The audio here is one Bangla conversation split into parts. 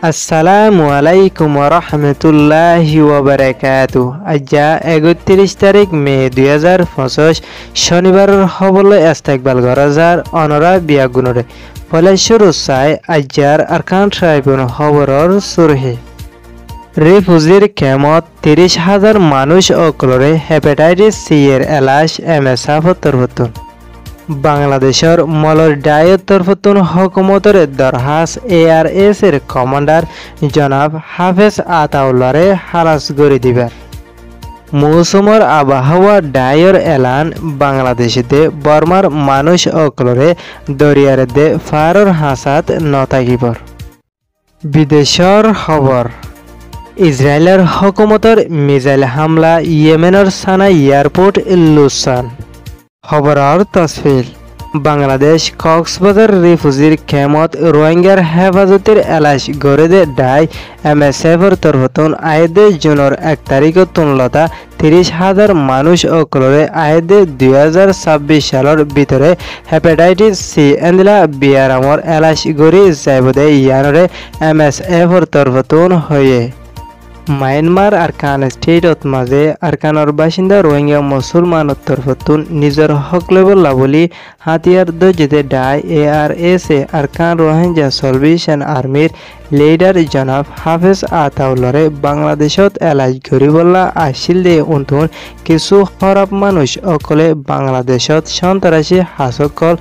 আসসালামু আলাইকুম রহমতুল্লাহি ওয়াবারাকাতু। আজ্জা ৩১ তারিখ মে ২০২৫ শনিবার হবলে ইস্তেকবাল গরাজার অনরা বিয়াগুনরে ফলে শুরু চাই আজ্জার আরকান ট্রাইবুন খবরর সুরহে রিফুজির কেমত ৩০,০০০ মানুষ অকলরে হেপাটাইটিস সি এর এলাশ MSF তরফতুন বাংলাদেশের মলর ডায়ের তরফতুন হকুমতের দরহাস ARS এর কমান্ডার জনাব হাফেজ আতাউল্লারে হারাস করে দিবেন। মৌসুমের আবহাওয়া ডায়ের এলান বাংলাদেশে বর্মার মানুষ অকলরে দরিয়ার দে ফারর হাসাত নতাকিবর। বিদেশের খবর ইসরায়েলের হকুমতের মিসাইল হামলা ইয়েমেনের সানা এয়ারপোর্ট লুসান। খবরের তসফিল বাংলাদেশ কক্সবাজার রিফুজির খেমত রোহিঙ্গার হেফাজতের এলাশ গড়ে ডাই MSF তরফতুন আয়েদে জুনের ১ তারিখ তুলতা ৩০,০০০ মানুষ অকলরে আয়েদে ২০২৬ সালের ভিতরে হেপাটাইটিস সি এন্দিলা বিয়ারামর এলাশ গড়ি যাইবদে ইয়ানরে MSF তরফতুন হয়ে মায়ানমার আরকান স্টেটত মাঝে আরকানের বাসিন্দা রোহিঙ্গা মুসলমানের তরফতুন নিজের হক লেবল্লা বলি হাতিয়ার দজেতে ডাই ARS আরকান রোহিঙ্গা সলভেশন আর্মির লিডার জনাব হাফেজ আতাউল্লারে বাংলাদেশত এলাজ গরিবল্লা আসিল দে উন্তুন কিছু খরাব মানুষ অকলে বাংলাদেশত সন্ত্রাসী হাসকল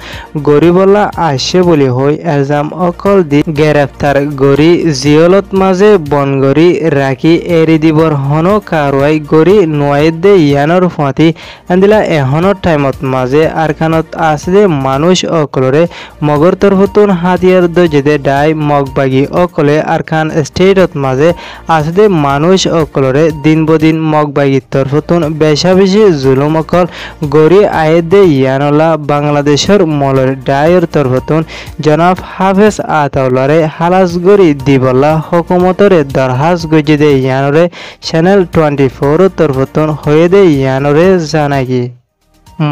গরিবল্লা আসে বলি হই এলজাম অকল দি গ্রেফতার গরি জিয়লত মাঝে বনগরি রাখি এরি দিবর হন কারওয়াই গরি নোয়াইদে ইয়ানর ফাঁতি এন্দিলা এহনৰ টাইমত মাঝে আরখানত আসে মানুষ অকলরে মগর তরফতুন হাতিয়ার দজেতে ডাই মগবাগি অকলে আরখান স্টেটত মাঝে আসে মানুষ অকলরে দিন বদিন মগবাগির তরফতুন বেশা বেশি জুলুম অকল গরি আয়েদে ইয়ানলা বাংলাদেশের মলর ডায়ের তরফতুন জনাব হাফেজ আতাউল্লারে হালাস গরি দিবল্লা হকুমতরে দরহাস গজিদে ইয়ানরে চ্যানেল 24 তরফতুন হয়ে দে ইয়ানরে জানাগি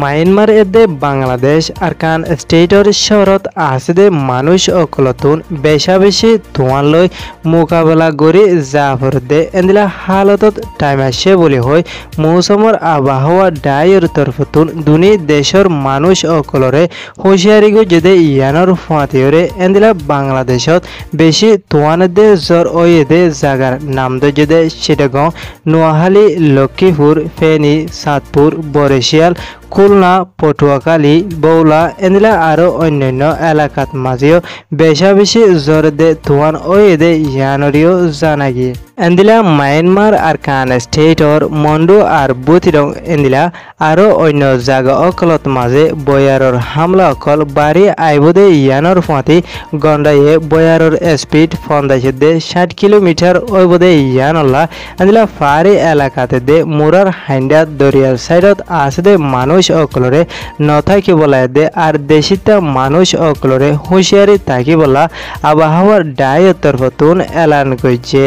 মায়ানমার এদে বাংলাদেশ আরকান স্টেটর শহরত আসে মানুষ অকলতুন বেশা বেশি ধোঁয়া লই মোকাবেলা করে জাফর দে এন্দিলা হালতত টাইম আসে বলি হয় মৌসুমের আবহাওয়া ডায়ের তরফতুন দুনি দেশের মানুষ অকলরে হুঁশিয়ারি গজেদে ইয়ানর ফাঁতিয়রে এন্দিলা বাংলাদেশত বেশি ধোঁয়ান দে জ্বর ওয়ে দে জাগার নাম দজেদে চিটাগং নোয়াখালী লক্ষ্মীপুর ফেনী চাঁদপুর বরিশাল খুলনা পটুয়াখালী বৌলা এন্দিলা আরো অন্যান্য এলাকাত মাঝেও বেশা বেশি জ্বর দে ধোঁয়ান ওয়ে দে ইয়ানরিও জানাগি এন্দিলা মায়ানমার আরকান স্টেটর মন্ডু আর বুথিরং এন্দিলা আরো অন্য জায়গা অকলত মাঝে বয়ারর হামলা অকল বাড়ি আইবদে ইয়ানর ফাঁতি গন্ডাইয়ে বয়ারর স্পিড ফন্দাইছে দে 60 কিলোমিটার ওইবদে ইয়ানল্লা এন্দিলা ফারি এলাকাতে দে মুরার হাইন্ডা দরিয়ার সাইডত আছে দে মানুষ অকলরে নথাকি বলায় দে আর দেশিতা মানুষ অকলরে হুঁশিয়ারি থাকি বলা আবহাওয়ার ডায়ের তরফতুন এলান করছে।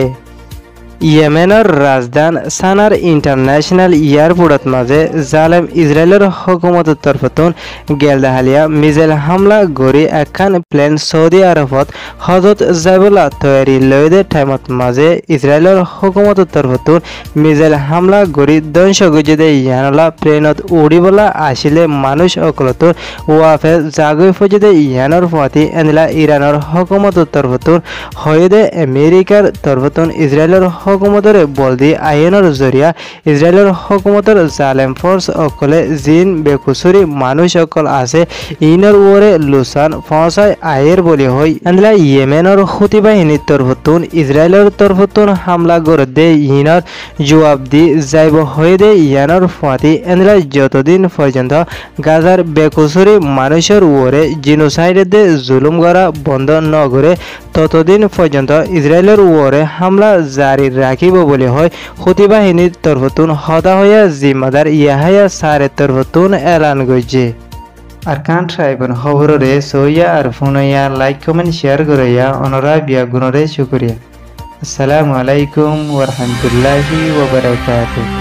ইয়েমেনের রাজধান সানার ইন্টারন্যাশনাল এয়ারপোর্টত মাঝে জালেম ইসরায়েলের হকুমতের তরফতুন গেলদাহালিয়া মিসাইল হামলা গড়ি একখান প্লেন সৌদি আরবত হজত যাইবলা তৈরি লইদে টাইমত মাঝে ইসরায়েলের হকুমতের তরফতুন মিসাইল হামলা গড়ি ধ্বংস গজিদে ইয়ানলা প্লেনত উড়িবলা আসিলে মানুষ অকলতুন ওয়াফে জাগই ফজিদে ইয়ানর ফাঁতি এন্দিলা ইরানের হকুমতের তরফতুন হইদে আমেরিকার তরফতুন ইসরায়েলের হকুমতরে বলদি আইনের জরিয়া ইসরায়েলের হকুমতর জালেম ফোর্স অকলে জিন বেকুসুরি মানুষ অকল আছে ইনর ওরে লুসান ফসাই আয়ের বলি হই এন্দিলা ইয়েমেনের হুতি বাহিনীর তরফতুন ইসরায়েলের তরফতুন হামলা করে দে ইনর জবাব দি যাইব হয়ে দে ইয়ানর ফাঁতি এন্দিলা যতদিন পর্যন্ত গাজার বেকুসুরি মানুষের ওরে জিনোসাইডে দে জুলুম করা বন্ধ ন করে ততদিন পর্যন্ত ইসরায়েলের ওরে হামলা জারি রাখিব বলে হয় হুতি বাহিনীর তরফতুন হতা হইয়া জিম্মাদার ইয়াহায়া সারের তরফতুন এলান গইছে। আরকান ট্রাইবন খবরে সইয়া আর ফোনইয়া লাইক কমেন্ট শেয়ার করিয়া অনরা বিয়া গুণরে শুকরিয়া। আসসালামু আলাইকুম ওয়া রাহমাতুল্লাহি ওয়া বারাকাতুহু।